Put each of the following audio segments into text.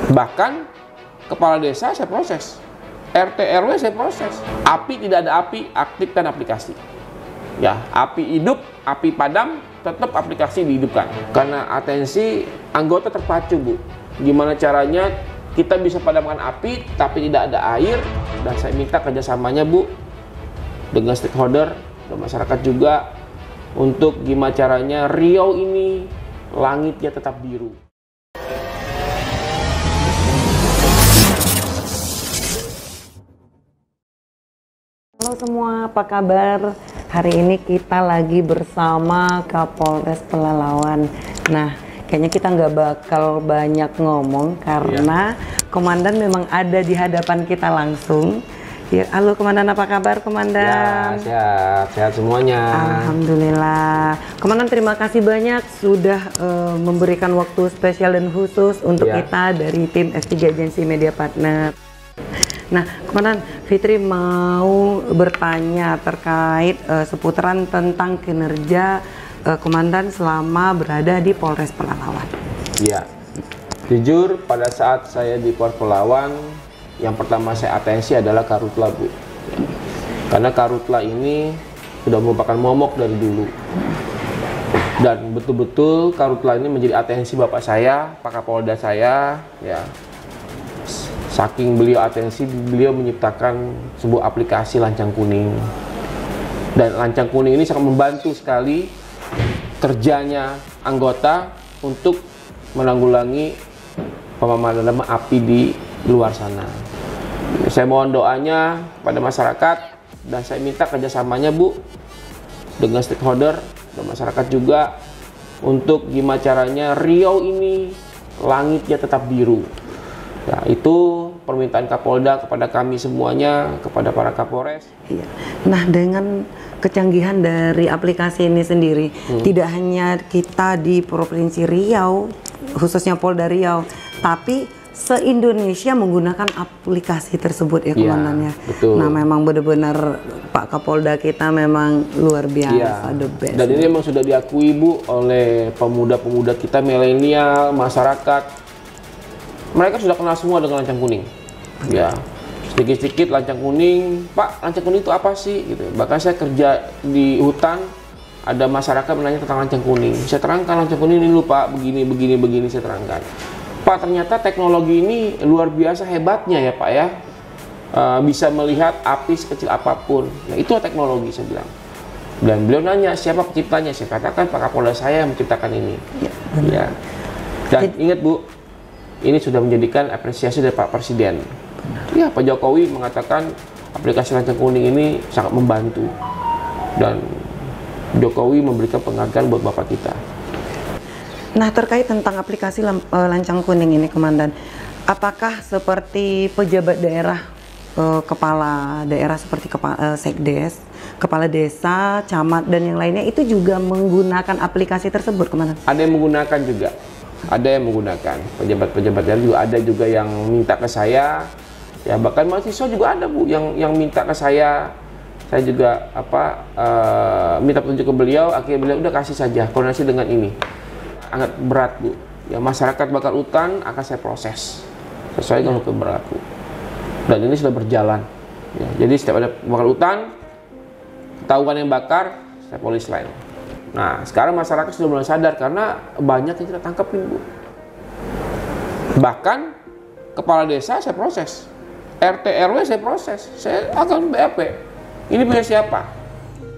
Bahkan kepala desa saya proses, RT RW saya proses. Api tidak ada api, aktifkan aplikasi. Ya, api hidup, api padam, tetap aplikasi dihidupkan. Karena atensi anggota terpacu, Bu. Gimana caranya kita bisa padamkan api tapi tidak ada air, dan saya minta kerjasamanya, Bu, dengan stakeholder dan masyarakat juga untuk gimana caranya Riau ini langitnya tetap biru. Halo semua, apa kabar? Hari ini kita lagi bersama Kapolres Pelalawan. Nah, kayaknya kita nggak bakal banyak ngomong karena Komandan memang ada di hadapan kita langsung. Ya, halo Komandan, apa kabar Komandan? Ya, sehat semuanya. Alhamdulillah. Komandan, terima kasih banyak sudah memberikan waktu spesial dan khusus untuk kita dari tim S3 Agency Media Partner. Nah, Komandan, Fitri mau bertanya terkait seputaran tentang kinerja Komandan selama berada di Polres Pelalawan. Ya, jujur pada saat saya di Polres Pelalawan, yang pertama saya atensi adalah Karhutla, Bu. Karena Karhutla ini sudah merupakan momok dari dulu. Dan betul-betul Karhutla ini menjadi atensi Bapak saya, Pak Kapolda saya, ya. Saking beliau atensi, beliau menciptakan sebuah aplikasi Lancang Kuning. Dan Lancang Kuning ini sangat membantu sekali kerjanya anggota untuk menanggulangi pemadaman api di luar sana. Saya mohon doanya kepada masyarakat dan saya minta kerjasamanya, Bu, dengan stakeholder dan masyarakat juga untuk gimana caranya Riau ini langitnya tetap biru. Ya, itu permintaan Kapolda kepada kami semuanya, kepada para Kapolres. Iya. Nah, dengan kecanggihan dari aplikasi ini sendiri, tidak hanya kita di Provinsi Riau, khususnya Polda Riau, tapi se-Indonesia menggunakan aplikasi tersebut ya, Komandan ya. Betul. Nah, memang benar-benar Pak Kapolda kita memang luar biasa, the best. Dan ini memang sudah diakui, Bu, oleh pemuda-pemuda kita, milenial, masyarakat. Mereka sudah kenal semua dengan Lancang Kuning. Ya, sedikit-sedikit Lancang Kuning, Pak, Lancang Kuning itu apa sih? Gitu. Bahkan saya kerja di hutan, ada masyarakat menanya tentang Lancang Kuning. Saya terangkan Lancang Kuning ini, Pak, begini, saya terangkan. Pak, ternyata teknologi ini luar biasa hebatnya ya, Pak ya. Bisa melihat api sekecil apapun. Nah, itu teknologi, saya bilang. Dan beliau nanya, siapa penciptanya? Saya katakan, Pak Kapolda saya yang menciptakan ini. Ya. Dan ingat, Bu, ini sudah menjadikan apresiasi dari Pak Presiden. Ya, Pak Jokowi mengatakan aplikasi Lancang Kuning ini sangat membantu. Dan Jokowi memberikan penghargaan buat Bapak kita. Nah, terkait tentang aplikasi Lancang Kuning ini, Komandan, apakah seperti pejabat daerah, kepala daerah seperti Sekdes, kepala desa, camat, dan yang lainnya itu juga menggunakan aplikasi tersebut, Komandan? Ada yang menggunakan juga. Ada yang menggunakan, pejabat-pejabat daerah juga ada juga yang minta ke saya, ya bahkan mahasiswa juga ada, Bu, yang minta ke saya juga minta petunjuk ke beliau, akhirnya beliau udah kasih saja, koordinasi dengan ini. Sangat berat, Bu, ya masyarakat bakar hutan akan saya proses sesuai dengan hukum berlaku, dan ini sudah berjalan, ya. Jadi setiap ada bakar hutan, ketahuan yang bakar, saya polis lain. Nah, sekarang masyarakat sudah mulai sadar karena banyak yang kita tangkapin, Bu. Bahkan kepala desa saya proses, RT RW saya proses, saya akan BAP. Ini punya siapa?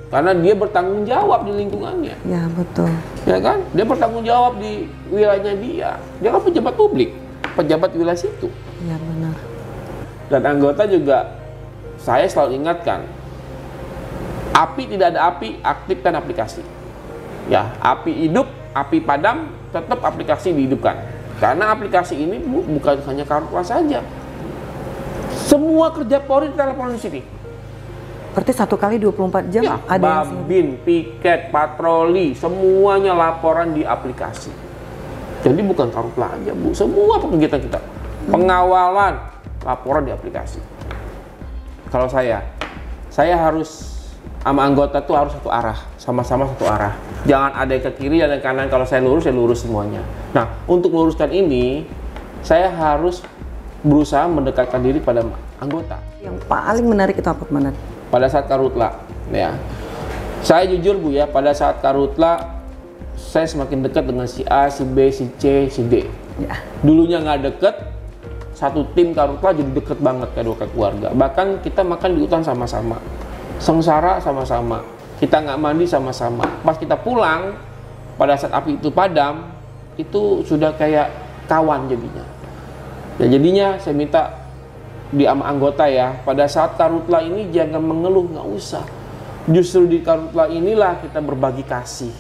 Karena dia bertanggung jawab di lingkungannya. Ya, betul. Ya kan? Dia bertanggung jawab di wilayahnya dia. Dia kan pejabat publik, pejabat wilayah situ. Ya, benar. Dan anggota juga saya selalu ingatkan, api tidak ada api, aktifkan aplikasi. Ya, api hidup, api padam, tetap aplikasi dihidupkan. Karena aplikasi ini, Bu, bukan hanya Karhutla saja. Semua kerja Polri telepon di sini. Berarti 1 kali 24 jam Ya, ada Babin, piket, patroli, semuanya laporan di aplikasi. Jadi bukan Karhutla aja, Bu. Semua kegiatan kita, pengawalan, laporan di aplikasi. Kalau saya harus sama anggota tuh harus satu arah, sama-sama satu arah. Jangan ada yang ke kiri, ada yang ke kanan. Kalau saya lurus semuanya. Nah, untuk meluruskan ini, saya harus berusaha mendekatkan diri pada anggota. Yang paling menarik itu apa, Komandan? Pada saat Karhutla, ya. Saya jujur Bu ya, pada saat Karhutla saya semakin dekat dengan si A, si B, si C, si D. Ya. Dulunya nggak deket, satu tim Karhutla jadi deket banget kayak keluarga. Bahkan kita makan di hutan sama-sama, sengsara sama-sama, kita nggak mandi sama-sama. Pas kita pulang, pada saat api itu padam, itu sudah kayak kawan jadinya. Ya jadinya saya minta di anggota ya, pada saat Karhutla ini jangan mengeluh, nggak usah. Justru di Karhutla inilah kita berbagi kasih,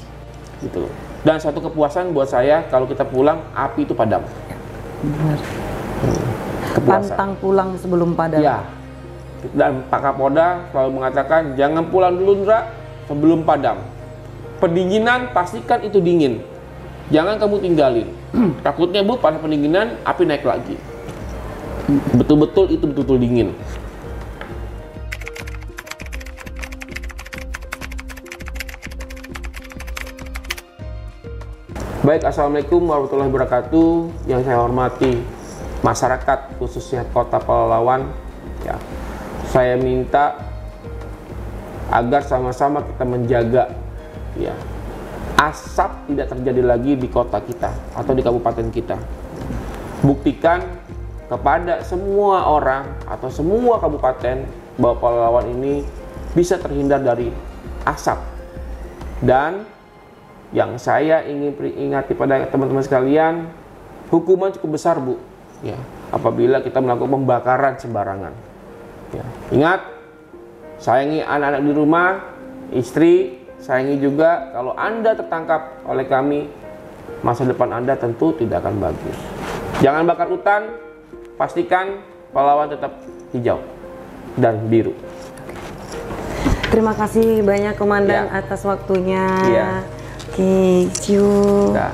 gitu loh. Dan satu kepuasan buat saya kalau kita pulang api itu padam. Benar. Kepuasan. Pantang pulang sebelum padam. Ya. Dan Pak Kapolda selalu mengatakan jangan pulang dulu Ndra sebelum padam. Pendinginan pastikan itu dingin. Jangan kamu tinggalin. Takutnya Bu pada pendinginan api naik lagi. Betul-betul itu betul-betul dingin. Baik, Assalamualaikum warahmatullahi wabarakatuh. Yang saya hormati masyarakat khususnya Kota Pelalawan, ya, saya minta agar sama-sama kita menjaga, ya, asap tidak terjadi lagi di kota kita atau di kabupaten kita. Buktikan kepada semua orang atau semua kabupaten bahwa Pelalawan ini bisa terhindar dari asap. Dan yang saya ingin peringati pada teman-teman sekalian, hukuman cukup besar Bu, ya, apabila kita melakukan pembakaran sembarangan. Ya. Ingat, sayangi anak-anak di rumah, istri, sayangi juga. Kalau Anda tertangkap oleh kami, masa depan Anda tentu tidak akan bagus. Jangan bakar hutan, pastikan Pelalawan tetap hijau dan biru. Terima kasih banyak Komandan Ya. atas waktunya. Ya. Oke, see you. Nah.